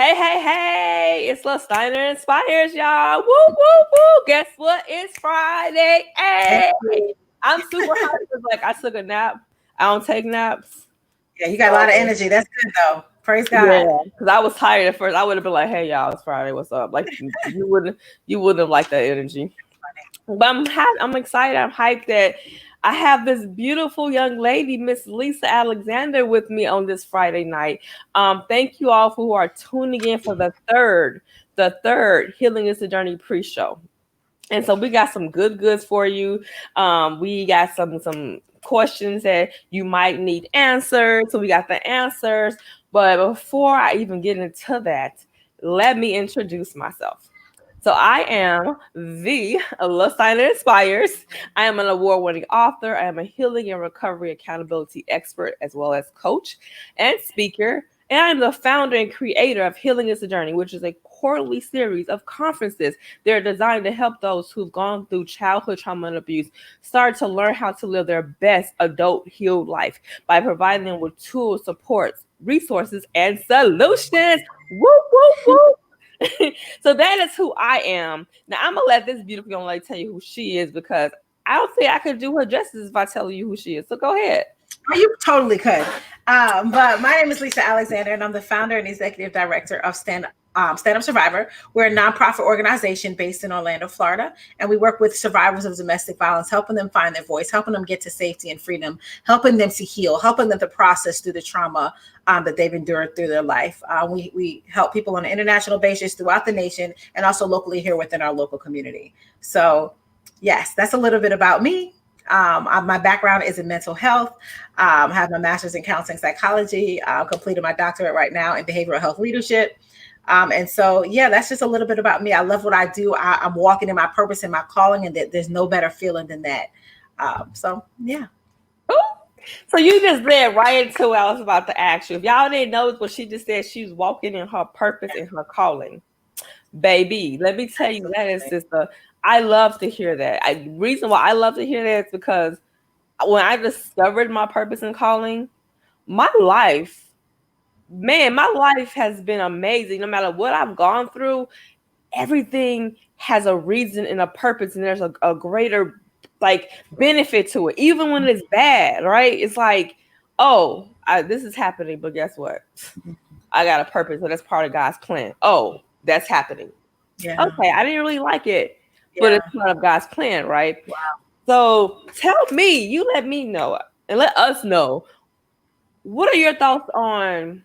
Hey, it's Listiner Inspires, y'all. Woo, woo, woo. Guess what? It's Friday. Hey, I'm super hyped because I took a nap. I don't take naps. Yeah, you got a lot of energy. That's good though. Praise God. Yeah, because I was tired at first. I would have been like, "Hey, y'all, it's Friday. What's up?" Like you wouldn't have liked that energy. But I'm excited. I'm hyped that I have this beautiful young lady, Miss Lisa Alexander, with me on this Friday night. Thank you all who are tuning in for the third Healing is the Journey pre-show. And so we got some good goods for you. We got some questions that you might need answered. So we got the answers. But before I even get into that, let me introduce myself. So I am the Listiner Inspires. I am an award-winning author. I am a healing and recovery accountability expert, as well as coach and speaker. And I am the founder and creator of Healing is the Journey, which is a quarterly series of conferences. They're designed to help those who've gone through childhood trauma and abuse start to learn how to live their best adult healed life by providing them with tools, supports, resources, and solutions. Woo, woo, woo. So that is who I am. Now I'm gonna let this beautiful young lady tell you who she is because I don't think I could do her justice if I tell you who she is. So go ahead. Oh, you totally could. But my name is Lisa Alexander, and I'm the founder and executive director of Stand Up Survivor. We're a nonprofit organization based in Orlando, Florida, and we work with survivors of domestic violence, helping them find their voice, helping them get to safety and freedom, helping them to heal, helping them to process through the trauma that they've endured through their life. We help people on an international basis throughout the nation and also locally here within our local community. So, yes, that's a little bit about me. My background is in mental health. I have my master's in counseling psychology. I've completed my doctorate right now in behavioral health leadership. And so, yeah, that's just a little bit about me. I love what I do. I'm walking in my purpose and my calling, and there's no better feeling than that. So, yeah. Ooh. So you just led right into what I was about to ask you. If y'all didn't know what she just said, she's walking in her purpose and her calling. Baby, let me tell you, that is just I love to hear that. Reason why I love to hear that is because when I discovered my purpose and calling, my life, man, my life has been amazing. No matter what I've gone through, everything has a reason and a purpose, and there's a greater benefit to it, even when it's bad, right? It's like, oh, this is happening, but guess what? I got a purpose, so that's part of God's plan. Oh, that's happening. Yeah. Okay, I didn't really like it, but it's part of God's plan, right? Wow. So tell me, you let me know and let us know, what are your thoughts on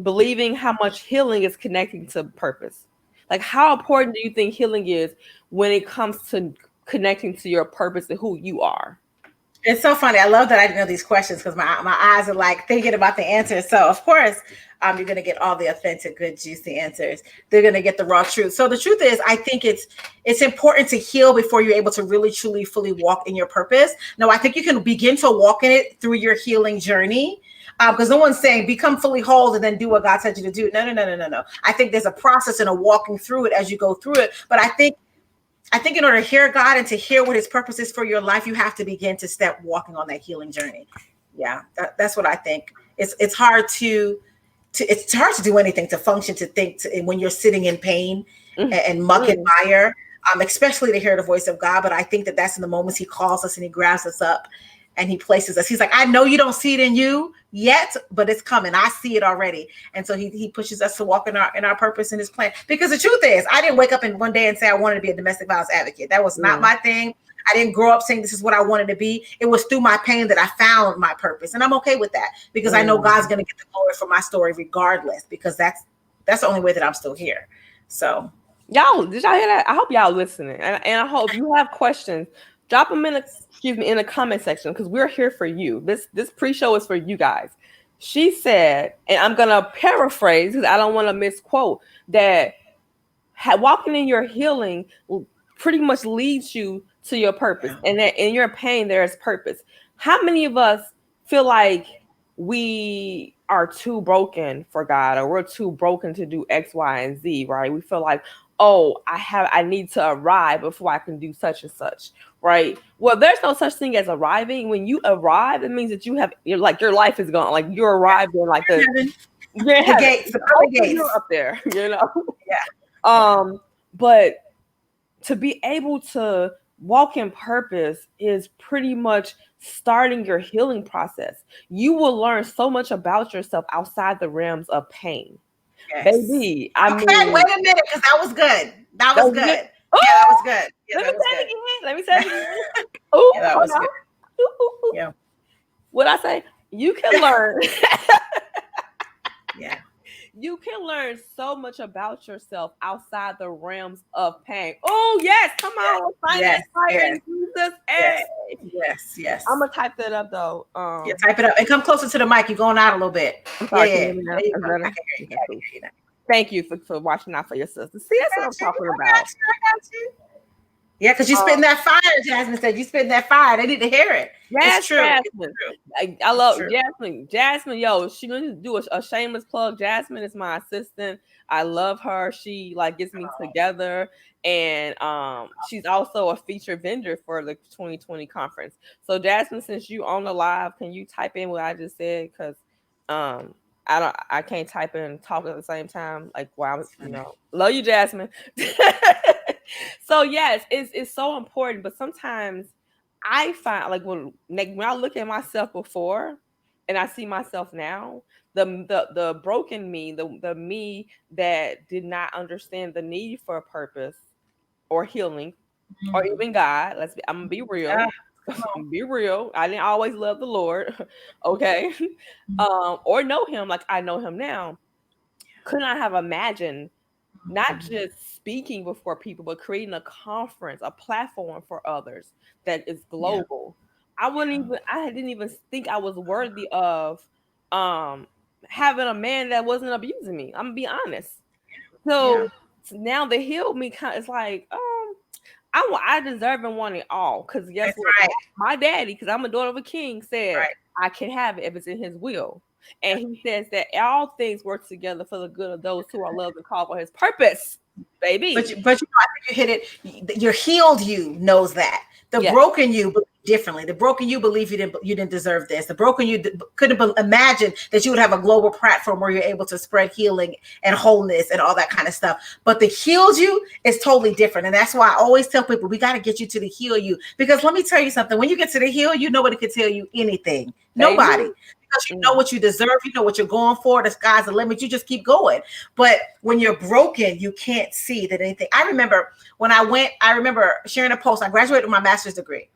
believing how much healing is connecting to purpose? Like, how important do you think healing is when it comes to connecting to your purpose and who you are? It's so funny. I love that I know these questions because my eyes are like thinking about the answers. So of course, you're going to get all the authentic, good, juicy answers. They're going to get the raw truth. So the truth is, I think it's important to heal before you're able to really, truly, fully walk in your purpose. No, I think you can begin to walk in it through your healing journey. Because no one's saying become fully whole and then do what God said you to do. No. I think there's a process and a walking through it as you go through it. But I think in order to hear God and to hear what his purpose is for your life, you have to begin to step walking on that healing journey. Yeah, that's what I think. It's hard to do anything, to function, to think, when you're sitting in pain and muck and mire, especially to hear the voice of God. But I think that's in the moments he calls us and he grabs us up and he places us. He's like, I know you don't see it in you yet, but it's coming. I see it already. And so he pushes us to walk in our purpose and his plan. Because the truth is, I didn't wake up in one day and say I wanted to be a domestic violence advocate. That was not my thing. I didn't grow up saying this is what I wanted to be. It was through my pain that I found my purpose. And I'm okay with that because I know God's going to get the glory for my story regardless, because that's the only way that I'm still here. So y'all, did y'all hear that? I hope y'all listening. And I hope you have questions. Drop them in the comment section, because we're here for you. This pre-show is for you guys. She said, and I'm gonna paraphrase because I don't want to misquote, that walking in your healing pretty much leads you to your purpose, and that in your pain there is purpose. How many of us feel like we are too broken for God, or we're too broken to do X, Y, and Z, right? We feel like, oh, I need to arrive before I can do such and such, right? Well, there's no such thing as arriving. When you arrive, it means that your life is gone. Like you're arrived in The gates, the pearly gates. You're up there, you know. Yeah. But to be able to walk in purpose is pretty much starting your healing process. You will learn so much about yourself outside the realms of pain. Yes. Baby, I mean, wait a minute, because that was good. That was good. Oh, yeah, that was good. Yeah, let me say it again. Let me say it again. Oh, yeah, that was good. Yeah. What I say? You can learn. Yeah. You can learn so much about yourself outside the realms of pain. Oh, yes. Come on. Yes. Yes. Jesus. Hey. Yes. I'm going to type that up, though. Yeah, type it up. And come closer to the mic. You're going out a little bit. I'm sorry. Yeah. I can hear you. Thank you for watching out for your sister. See, that's what I'm talking about. I got you. Yeah, because you spitting that fire, Jasmine said. You spitting that fire. They need to hear it. Yes, it's true. Jasmine. I love Jasmine. Jasmine, yo, she going to do a shameless plug. Jasmine is my assistant. I love her. She like gets me together, and she's also a featured vendor for the 2020 conference. So Jasmine, since you on the live, can you type in what I just said? Because I can't type in and talk at the same time. Like while love you, Jasmine. So yes, it's so important. But sometimes I find like when I look at myself before and I see myself now, the broken me, the me that did not understand the need for a purpose or healing or even God. I'm gonna be real. Be real. I didn't always love the Lord, okay, or know Him like I know Him now. Could not have imagined not just speaking before people, but creating a conference, a platform for others that is global. I didn't even think I was worthy of having a man that wasn't abusing me. I'm gonna be honest. So now the healed me it's like, I deserve and want it all. Because guess what? Right. My daddy, because I'm a daughter of a king, said I can have it if it's in his will. And he says that all things work together for the good of those who are loved and called for his purpose, baby. But I think you hit it. Your healed you knows that. The broken you believe differently. The broken you believe you didn't deserve this. The broken you couldn't imagine that you would have a global platform where you're able to spread healing and wholeness and all that kind of stuff. But the healed you is totally different. And that's why I always tell people, we got to get you to the heal you. Because let me tell you something. When you get to the heal you, nobody can tell you anything. Nobody. Because you know what you deserve, you know what you're going for. The sky's the limit. You just keep going. But when you're broken, you can't see that anything. I remember sharing a post. I graduated with my master's degree.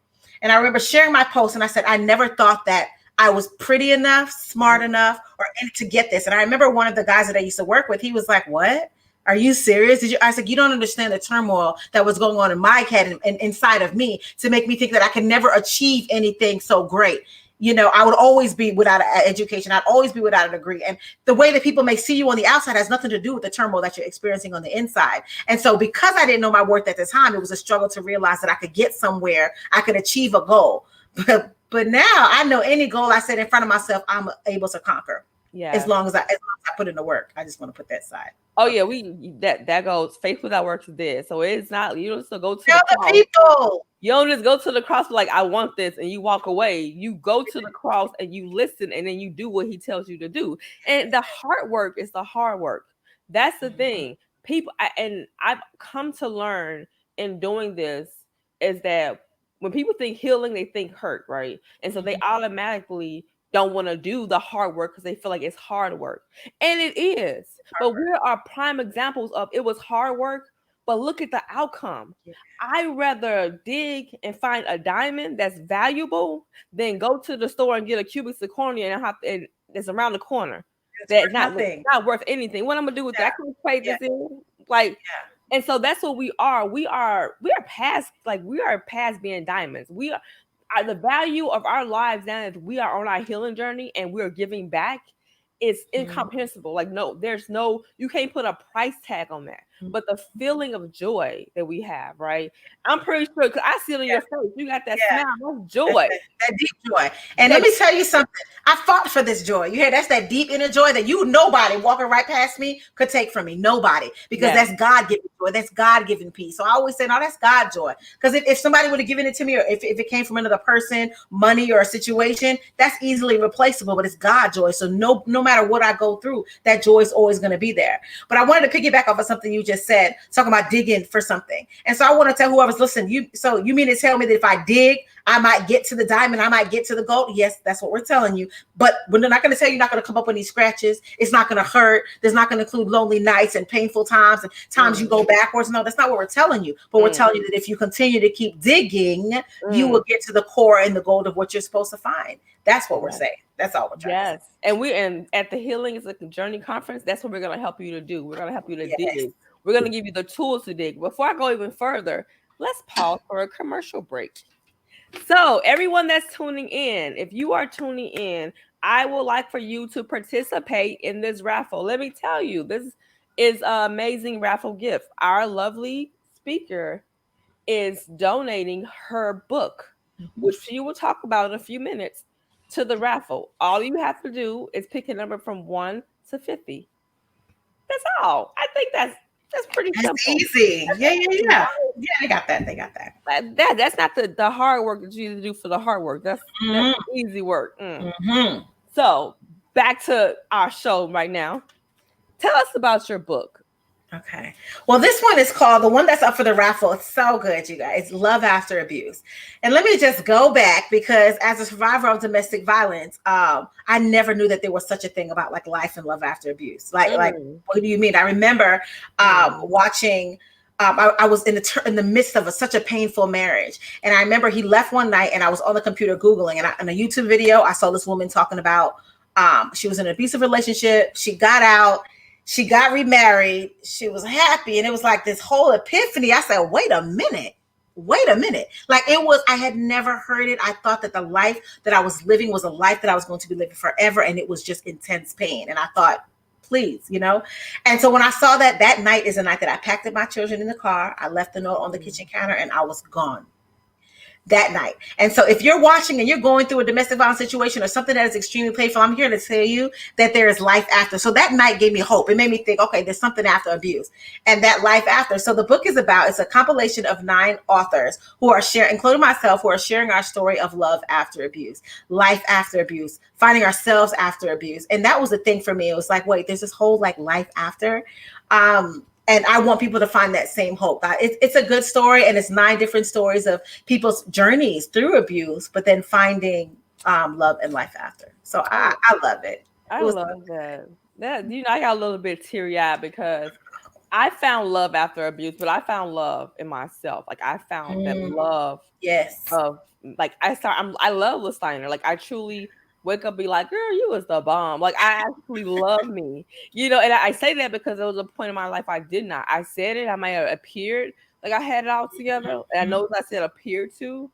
And I remember sharing my post and I said, I never thought that I was pretty enough, smart enough, or to get this. And I remember one of the guys that I used to work with, he was like, what? Are you serious? I said, you don't understand the turmoil that was going on in my head and inside of me to make me think that I can never achieve anything so great. I would always be without an education. I'd always be without a degree. And the way that people may see you on the outside has nothing to do with the turmoil that you're experiencing on the inside. And so because I didn't know my worth at the time, it was a struggle to realize that I could get somewhere, I could achieve a goal. But now I know any goal I set in front of myself, I'm able to conquer. Yeah. As long as I put in the work. I just want to put that aside. Oh yeah, that goes. Faith without works is dead. So it's not, you don't just go to the cross. People. You don't just go to the cross like I want this and you walk away. You go to the cross and you listen and then you do what he tells you to do. And the hard work is the hard work. That's the thing. I've come to learn in doing this is that when people think healing, they think hurt, right? And so they automatically don't want to do the hard work because they feel like it's hard work. And it is. But we are prime examples of it was hard work, but look at the outcome. Yeah. I'd rather dig and find a diamond that's valuable than go to the store and get a cubic zirconia and it's around the corner. That's not worth anything. What I'm gonna do with that? I can trade this in. And so that's what we are. We are past being diamonds. We are the value of our lives now that we are on our healing journey and we're giving back is incomprehensible. Like, you can't put a price tag on that. But the feeling of joy that we have, right? I'm pretty sure because I see it in your face. You got that smile, that's joy. That deep joy. And let me tell you something. I fought for this joy. You hear that's that deep inner joy that nobody walking right past me could take from me. Nobody. Because that's God-given joy. That's God-given peace. So I always say, no, that's God joy. Because if somebody would have given it to me, or if it came from another person, money or a situation, that's easily replaceable. But it's God joy. So no matter matter what I go through, that joy is always going to be there. But I wanted to piggyback off of something you just said, talking about digging for something. And so I want to tell whoever's listening, you mean to tell me that if I dig, I might get to the diamond, I might get to the gold? Yes, that's what we're telling you. But we're not going to tell you, you're not going to come up with any scratches. It's not going to hurt. There's not going to include lonely nights and painful times and times you go backwards. No, that's not what we're telling you. But we're telling you that if you continue to keep digging, you will get to the core and the gold of what you're supposed to find. That's what we're saying. That's all we're trying to say. And at the Healing is a Journey conference, that's what we're going to help you to do. We're going to help you to dig. We're going to give you the tools to dig. Before I go even further, let's pause for a commercial break. So everyone that's tuning in, if you are tuning in, I would like for you to participate in this raffle. Let me tell you, this is an amazing raffle gift. Our lovely speaker is donating her book, which she will talk about in a few minutes, to the raffle. All you have to do is pick a number from 1 to 50. That's all. I think that's pretty simple. Easy. Yeah. They got that. That's not the hard work that you need to do for the hard work. That's easy work. So back to our show right now. Tell us about your book. Okay. Well, this one is called, the one that's up for the raffle. It's so good, you guys. Love After Abuse. And let me just go back, because as a survivor of domestic violence, I never knew that there was such a thing about like life and love after abuse. Like, what do you mean? I remember watching. I was in the midst of such a painful marriage, and I remember he left one night, and I was on the computer googling, and in a YouTube video, I saw this woman talking about she was in an abusive relationship. She got out. She got remarried. She was happy. And it was like this whole epiphany. I said, wait a minute. Like I had never heard it. I thought that the life that I was living was a life that I was going to be living forever. And it was just intense pain. And I thought, please, And so when I saw that night is the night that I packed up my children in the car. I left the note on the kitchen counter and I was gone that night. And so if you're watching and you're going through a domestic violence situation or something that is extremely painful, I'm here to tell you that there is life after. So that night gave me hope. It made me think, okay, there's something after abuse and that life after. So the book is it's a compilation of 9 authors who are sharing, including myself, who are sharing our story of love after abuse, life after abuse, finding ourselves after abuse. And that was the thing for me. It was like, wait, there's this whole like life after. And I want people to find that same hope. It's a good story, and it's 9 different stories of people's journeys through abuse, but then finding love and life after. So I love it. I love that. I got a little bit teary-eyed because I found love after abuse, but I found love in myself. Like I found that love. Yes. Of like I love Listiner. Like I truly wake up, be like, girl, you was the bomb. Like I actually love me, and I say that because there was a point in my life I did not. I said it, I might have appeared like I had it all together. And I know I said appeared to,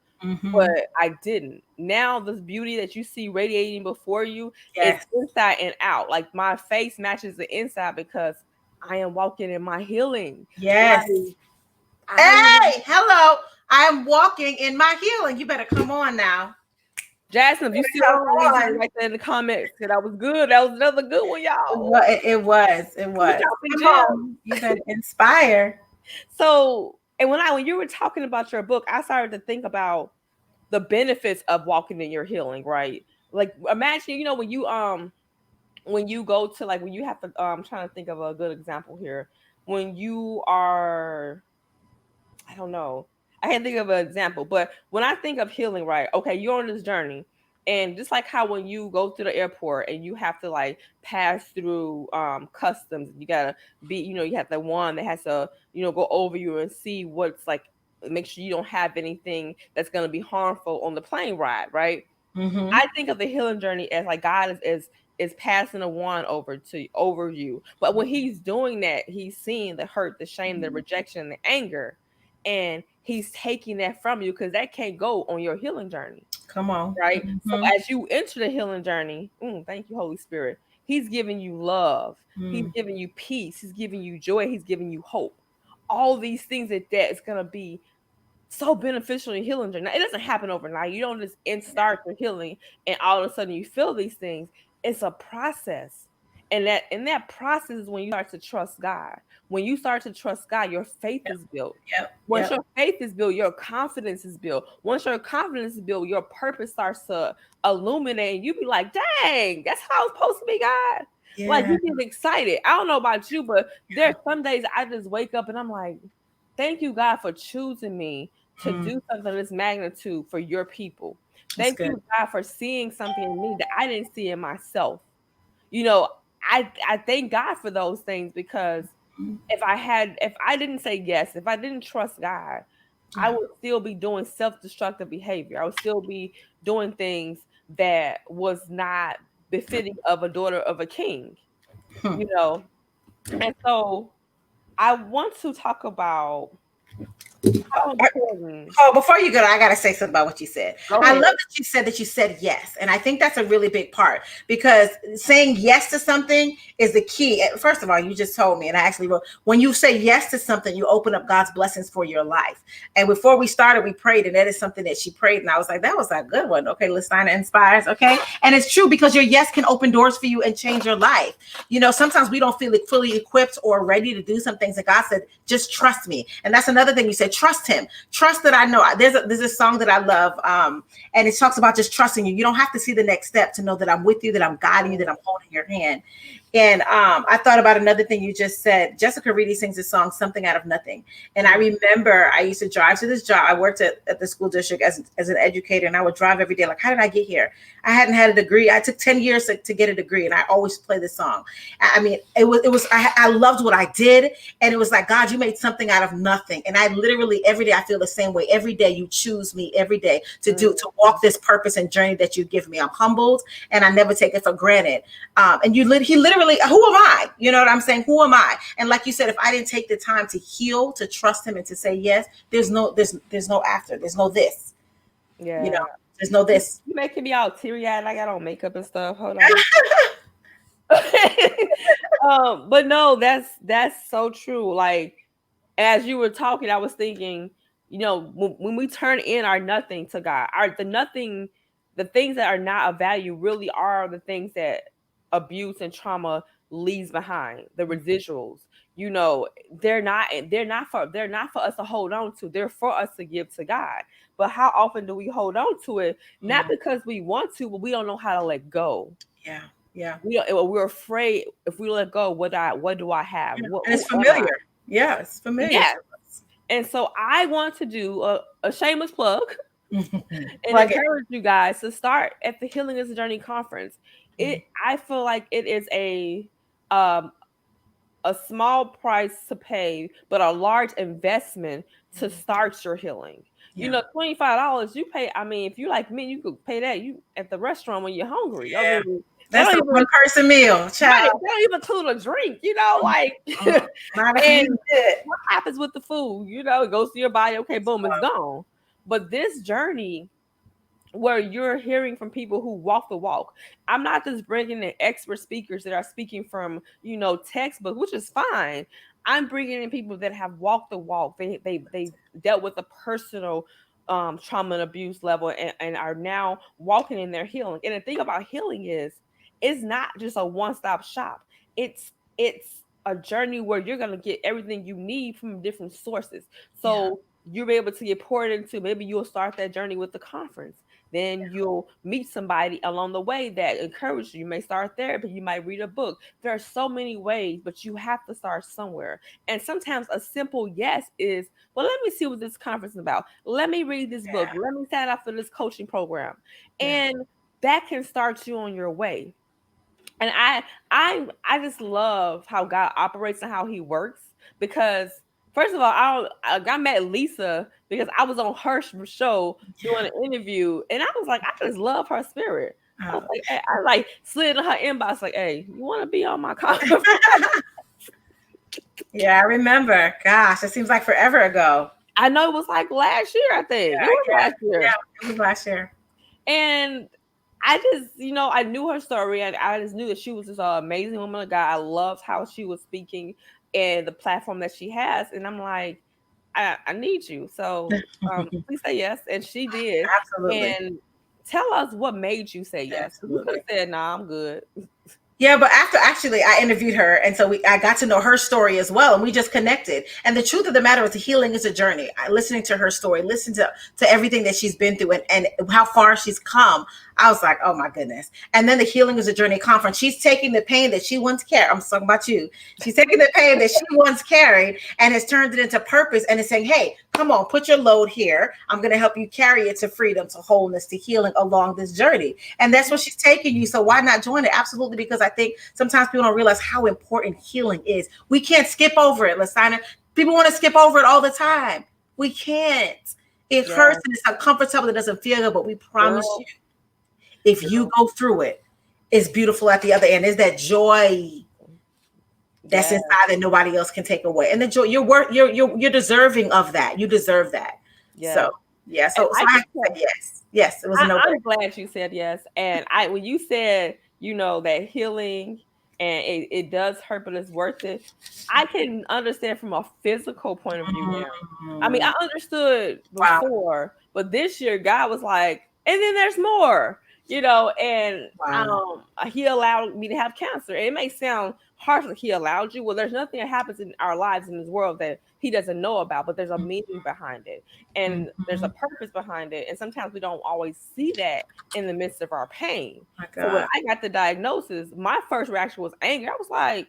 but I didn't. Now this beauty that you see radiating before you is inside and out. Like my face matches the inside because I am walking in my healing. Yes. Hey, hello. I am walking in my healing. You better come on now. Jasmine, if you see right there in the comments, that was good. That was another good one, y'all. It was. Come on. You better inspire. So, and when you were talking about your book, I started to think about the benefits of walking in your healing, right? Like imagine, when you go to like when you have to I'm trying to think of a good example here. When you are, I don't know. I can't think of an example, but when I think of healing, right? Okay, you're on this journey. And just like how when you go to the airport and you have to like pass through customs, you gotta be, you have the one that has to, go over you and see what's like, make sure you don't have anything that's gonna be harmful on the plane ride, right? I think of the healing journey as like God is passing a wand over you. But when he's doing that, he's seeing the hurt, the shame, the rejection, the anger, and he's taking that from you because that can't go on your healing journey. Come on. Right? So as you enter the healing journey, thank you, Holy Spirit, he's giving you love. He's giving you peace. He's giving you joy. He's giving you hope. All these things that is going to be so beneficial in healing journey. Now, it doesn't happen overnight. You don't just start your healing and all of a sudden you feel these things. It's a process. And that in that process is when you start to trust God. When you start to trust God, your faith is built. Yep. Once Yep. your faith is built, your confidence is built. Once your confidence is built, your purpose starts to illuminate, and you be like, "Dang, that's how it's supposed to be, God." Like Yeah. you get excited. I don't know about you, but there's some days I just wake up and I'm like, "Thank you, God, for choosing me to Mm, do something of this magnitude for your people. that's Thank good. you, God, for seeing something in me that I didn't see in myself." You know, I thank God for those things, because if I didn't say yes, if I didn't trust God, I Yeah. would still be doing self-destructive behavior. I would still be doing things that was not befitting of a daughter of a king, Hmm. you know. And so I want to talk about how important. Oh, before you go, I gotta say something about what you said. Go I love ahead. that you said yes, and I think that's a really big part, because saying yes to something is the key. First of all, you just told me, and I actually wrote, when you say yes to something, you open up God's blessings for your life. And before we started, we prayed, and that is something that she prayed, and I was like, that was a good one. Okay, Listiner Inspires. Okay, and it's true, because your yes can open doors for you and change your life. You know, sometimes we don't feel fully equipped or ready to do some things, and God said, just trust me. And that's another thing you said, trust Him. Trust that I know. There's a song that I love, and it talks about just trusting you. You don't have to see the next step to know that I'm with you, that I'm guiding you, that I'm holding your hand. And I thought about another thing you just said. Jessica Reedy sings a song, Something Out of Nothing. And I remember I used to drive to this job. I worked at the school district as an educator, and I would drive every day. Like, how did I get here? I hadn't had a degree. I took 10 years to get a degree, and I always play this song. I mean, I loved what I did. And it was like, God, you made something out of nothing. And I literally, every day, I feel the same way. Every day you choose me every day to walk this purpose and journey that you give me. I'm humbled, and I never take it for granted. And he literally, who am I? You know what I'm saying? Who am I? And like you said, if I didn't take the time to heal, to trust Him, and to say yes, there's no after, there's no this, you know, Yeah. there's no this. You making me all teary-eyed. I got on makeup and stuff. Hold on. But no, that's so true. Like, as you were talking, I was thinking, when we turn in our nothing to God, the things that are not of value really are the things that abuse and trauma leaves behind, the residuals. They're not for us to hold on to. They're for us to give to God. But how often do we hold on to it? Not because we want to, but we don't know how to let go. Yeah. Yeah. We're afraid, if we let go, what do I have? And it's Who am I? familiar. Yeah, it's familiar Yeah. to us. And so I want to do a shameless plug and Plug it. encourage you guys to start at the Healing is a Journey conference. I feel like it is um a small price to pay, but a large investment to start your healing. Yeah. $25 you pay. I mean, if you like me, you could pay that you at the restaurant when you're hungry. I Yeah. mean, they That's don't a even one person meal, right, child. they don't even include a drink, like Not if you and need it. what happens with the food? It goes to your body, okay, boom, it's gone. But this journey where you're hearing from people who walk the walk. I'm not just bringing in expert speakers that are speaking from, textbook, which is fine. I'm bringing in people that have walked the walk. They dealt with a personal trauma and abuse level, and are now walking in their healing. And the thing about healing is, it's not just a one-stop shop. It's a journey where you're going to get everything you need from different sources. So you'll be able to get poured into. Maybe you'll start that journey with the conference. Then you'll meet somebody along the way that encourages you. You may start therapy, you might read a book. There are so many ways, but you have to start somewhere. And sometimes a simple yes is, well, let me see what this conference is about. Let me read this book. Let me sign up for this coaching program. And that can start you on your way. And I just love how God operates and how He works, because first of all, I met Lisa because I was on her show doing an interview, and I was like, I just love her spirit. I was like, I like slid in her inbox like, hey, you want to be on my conference? Yeah, I remember. Gosh, it seems like forever ago. I know it was like last year. I think it was last year. Yeah, it was last year. And I just, I knew her story, and I just knew that she was just an amazing woman of God. I loved how she was speaking and the platform that she has. And I'm like, I need you. So please say yes. And she did. Absolutely. And tell us what made you say yes. You could Absolutely. have said, nah, I'm good. Yeah, but after actually I interviewed her, and so I got to know her story as well, and we just connected. And the truth of the matter is, the healing is a journey. Listening to her story, listen to everything that she's been through, and how far she's come. I was like, oh my goodness. And then the Healing is a Journey conference. She's taking the pain that she once carried. I'm talking about you. She's taking the pain that she once carried and has turned it into purpose, and is saying, hey, come on, put your load here. I'm going to help you carry it to freedom, to wholeness, to healing along this journey. And that's what she's taking you. So why not join it? Absolutely. Because I think sometimes people don't realize how important healing is. We can't skip over it, Listiner. People want to skip over it all the time. We can't. It hurts and it's uncomfortable. It doesn't feel good, but we promise you, if you go through it, it's beautiful at the other end. It's that joy that's inside that nobody else can take away. And the joy, you're deserving of that. You deserve that. Yeah. So yeah. So I said yes. Yes. It was I'm glad you said yes. And when you said, that healing and it does hurt, but it's worth it, I can understand from a physical point of view now. I mean, I understood before, but this year God was like, and then there's more, and he allowed me to have cancer. It may sound harsh, like he allowed you. Well, there's nothing that happens in our lives in this world that he doesn't know about, but there's a meaning behind it, and there's a purpose behind it. And sometimes we don't always see that in the midst of our pain. So when I got the diagnosis, my first reaction was anger. I was like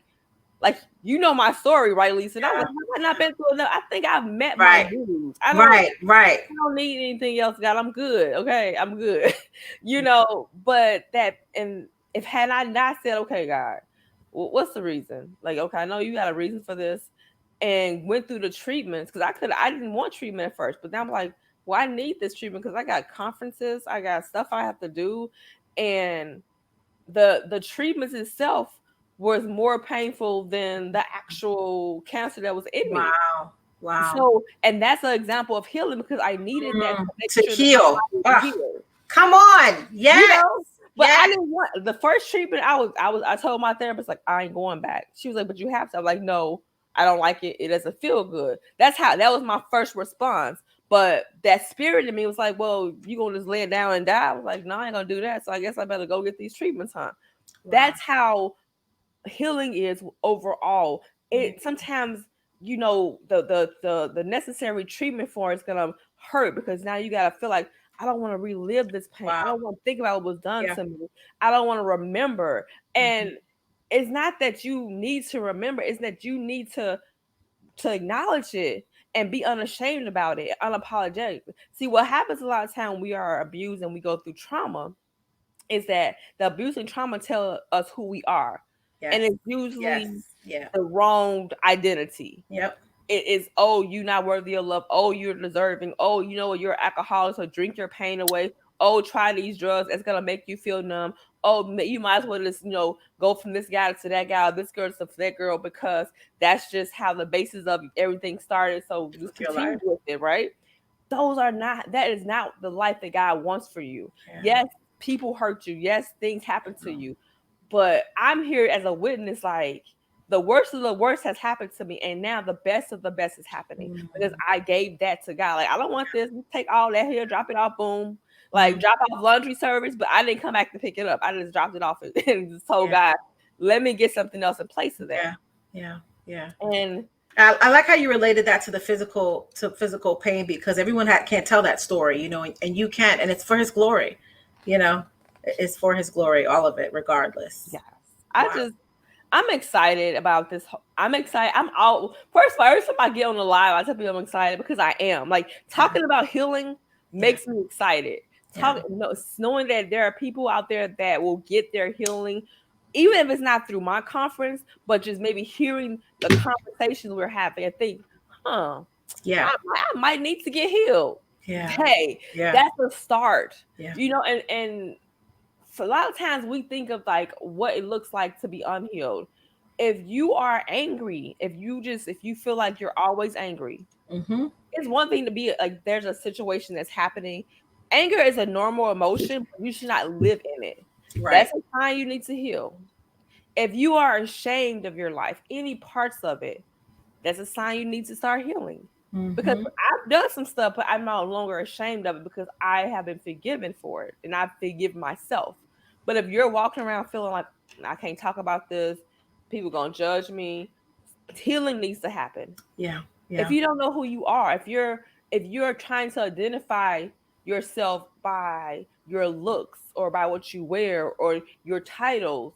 my story, right, Lisa? And I was like, I've not been through enough. I think I've met my dues. I don't need anything else, God. I'm good. Okay, I'm good. But and if had I not said, okay, God, what's the reason? Like, okay, I know you got a reason for this, and went through the treatments, because I didn't want treatment at first, but now I'm like, well, I need this treatment because I got conferences, I got stuff I have to do, and the treatments itself was more painful than the actual cancer that was in me. Wow. So, and that's an example of healing, because I needed that to make sure heal. Heal. Come on. Yes. But I didn't want the first treatment. I told my therapist, like, I ain't going back. She was like, but you have to. I'm like, no, I don't like it. It doesn't feel good. That was my first response. But that spirit in me was like, well, you gonna just lay it down and die? I was like, no, I ain't gonna do that. So I guess I better go get these treatments, huh? Wow. That's how healing is overall. It sometimes, the necessary treatment for it's gonna hurt, because now you gotta feel like, I don't want to relive this pain. I don't want to think about what was done to me. I don't want to remember. And it's not that you need to remember, it's that you need to acknowledge it and be unashamed about it, unapologetic. See, what happens a lot of time when we are abused and we go through trauma is that the abuse and trauma tell us who we are. And it's usually the wrong identity. It is, oh, you're not worthy of love. Oh, you're deserving. Oh, you're an alcoholic, so drink your pain away. Oh, try these drugs. It's going to make you feel numb. Oh, you might as well just, go from this guy to that guy, or this girl to that girl, because that's just how the basis of everything started. So just continue with it, right? That is not the life that God wants for you. Yes, people hurt you. Yes, things happen to you. But I'm here as a witness, like, the worst of the worst has happened to me, and now the best of the best is happening because I gave that to God. Like, I don't want this. Take all that here, drop it off, boom. Like, drop off laundry service, but I didn't come back to pick it up. I just dropped it off and just told God, let me get something else in place of that. Yeah. And I like how you related that to the physical pain, because everyone can't tell that story, and you can't, and it's for His glory, it's for His glory, all of it, regardless. Yes, I'm excited about this. I'm excited. First of all, every time I get on the live, I tell people I'm excited, because I am. Like, talking about healing makes me excited. Knowing that there are people out there that will get their healing, even if it's not through my conference, but just maybe hearing the conversations we're having and think, I might need to get healed. Hey, that's a start. And for a lot of times we think of like what it looks like to be unhealed. If you are angry, if you feel like you're always angry, it's one thing to be like, there's a situation that's happening. Anger is a normal emotion, but you should not live in it. That's a sign you need to heal. If you are ashamed of your life, any parts of it, that's a sign you need to start healing. Because I've done some stuff, but I'm no longer ashamed of it because I have been forgiven for it, and I've forgiven myself. But if you're walking around feeling like, I can't talk about this. People gonna judge me. Healing needs to happen. Yeah. If you don't know who you are, if you're trying to identify yourself by your looks or by what you wear or your titles,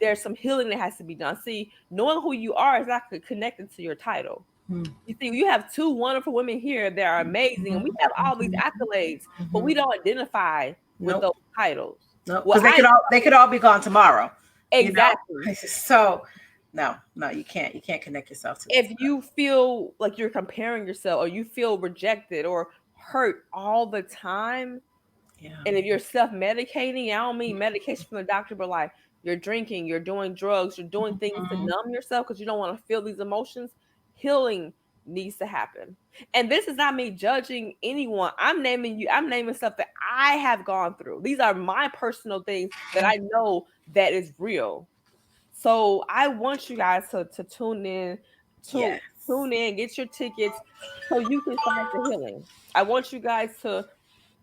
there's some healing that has to be done. See, knowing who you are is not connected to your title. You see, you have two wonderful women here that are amazing, and we have all these accolades, but we don't identify with those titles. No, Well, because they could all be gone tomorrow. exactly. You know? So no, you can't connect yourself to If you feel like you're comparing yourself, or you feel rejected or hurt all the time, and if you're self-medicating, I don't mean medication from the doctor, but like you're drinking, you're doing drugs, you're doing things to numb yourself because you don't want to feel these emotions, healing needs to happen. And this is not me judging anyone. I'm naming stuff that I have gone through. These are my personal things that I know that is real. So I want you guys to tune in, get your tickets so you can start the healing. I want you guys to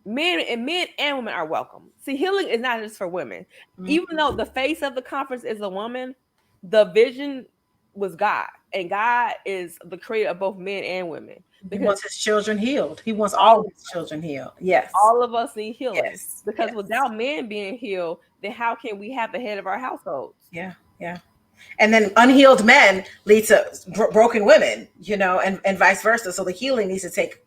men and women are welcome. See, healing is not just for women. Even though the face of the conference is a woman, the vision was God, and God is the creator of both men and women. He wants his children healed. He wants all his children healed. Yes. All of us need healing. Because without men being healed, then how can we have the head of our households? Yeah. And then unhealed men lead to broken women, and vice versa. So the healing needs to take,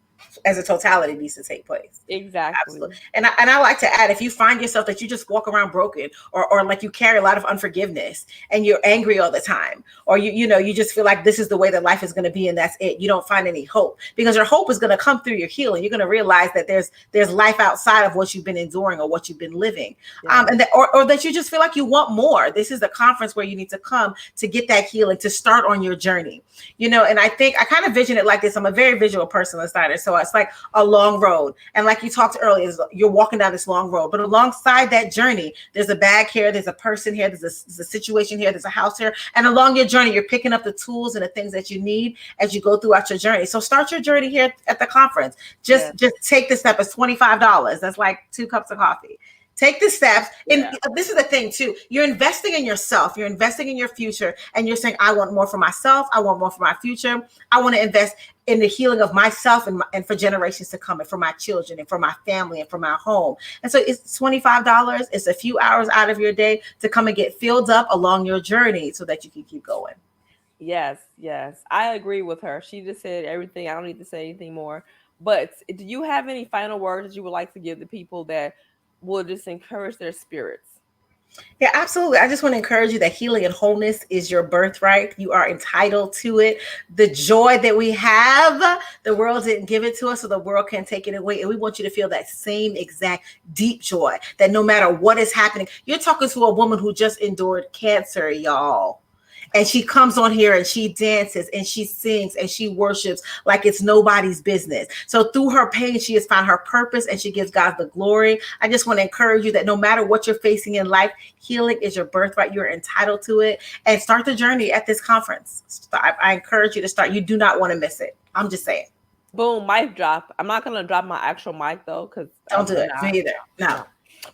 as a totality, needs to take place. Exactly. Absolutely. And I like to add, if you find yourself that you just walk around broken, or like you carry a lot of unforgiveness and you're angry all the time, or you just feel like this is the way that life is going to be and that's it, you don't find any hope, because your hope is going to come through your healing. You're going to realize that there's life outside of what you've been enduring or what you've been living. And that, or that you just feel like you want more. This is the conference where you need to come to get that healing, to start on your journey. And I think I kind of vision it like this. I'm a very visual person, Listiner, so it's like a long road. And like you talked earlier, you're walking down this long road, but alongside that journey, there's a bag here, there's a person here, there's a situation here, there's a house here. And along your journey, you're picking up the tools and the things that you need as you go throughout your journey. So start your journey here at the conference. Just take the step. It's $25. That's like 2 cups of coffee. Take the steps. And this is the thing too. You're investing in yourself. You're investing in your future. And you're saying, I want more for myself. I want more for my future. I want to invest in the healing of myself and for generations to come, and for my children and for my family and for my home. And so it's $25. It's a few hours out of your day to come and get filled up along your journey so that you can keep going. Yes. I agree with her. She just said everything. I don't need to say anything more. But do you have any final words that you would like to give the people that will just encourage their spirits? Yeah, absolutely. I just want to encourage you that healing and wholeness is your birthright. You are entitled to it. The joy that we have, the world didn't give it to us, so the world can't take it away. And we want you to feel that same exact deep joy, that no matter what is happening, you're talking to a woman who just endured cancer, y'all. And she comes on here and she dances and she sings and she worships like it's nobody's business. So through her pain, she has found her purpose and she gives God the glory. I just want to encourage you that no matter what you're facing in life, healing is your birthright. You're entitled to it. And start the journey at this conference. I encourage you to start. You do not want to miss it. I'm just saying. Boom, mic drop. I'm not going to drop my actual mic though, because don't do it. Me either. No.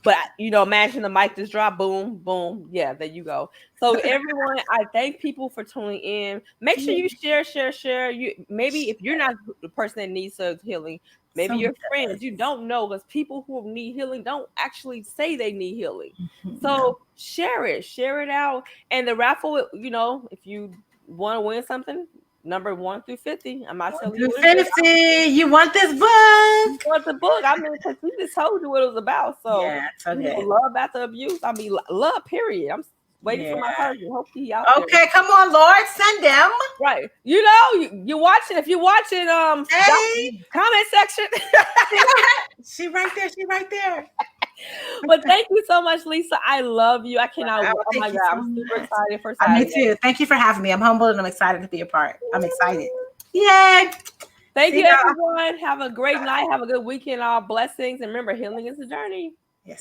But imagine the mic just drop, boom, boom. Yeah, there you go. So everyone, I thank people for tuning in. Make sure you share. Maybe if you're not the person that needs healing, maybe your friends, you don't know, because people who need healing don't actually say they need healing. So share it out. And the raffle, if you want to win something, number 1 through 50. I'm not telling you what it is. 50. You want this book? You want the book? I mean, because we just told you what it was about. So love after abuse. I mean, love. Period. I'm waiting for my husband. Hope he out there. Okay, come on, Lord, send them. Right. You watching. If you're watching, comment section. She right there. But thank you so much, Lisa. I love you. I cannot. Oh my God, I'm super excited for Saturday. Me too. Thank you for having me. I'm humbled and I'm excited to be a part. I'm excited. Yay! Thank you, everyone. Have a great night. Have a good weekend. All blessings. And remember, healing is a journey. Yes.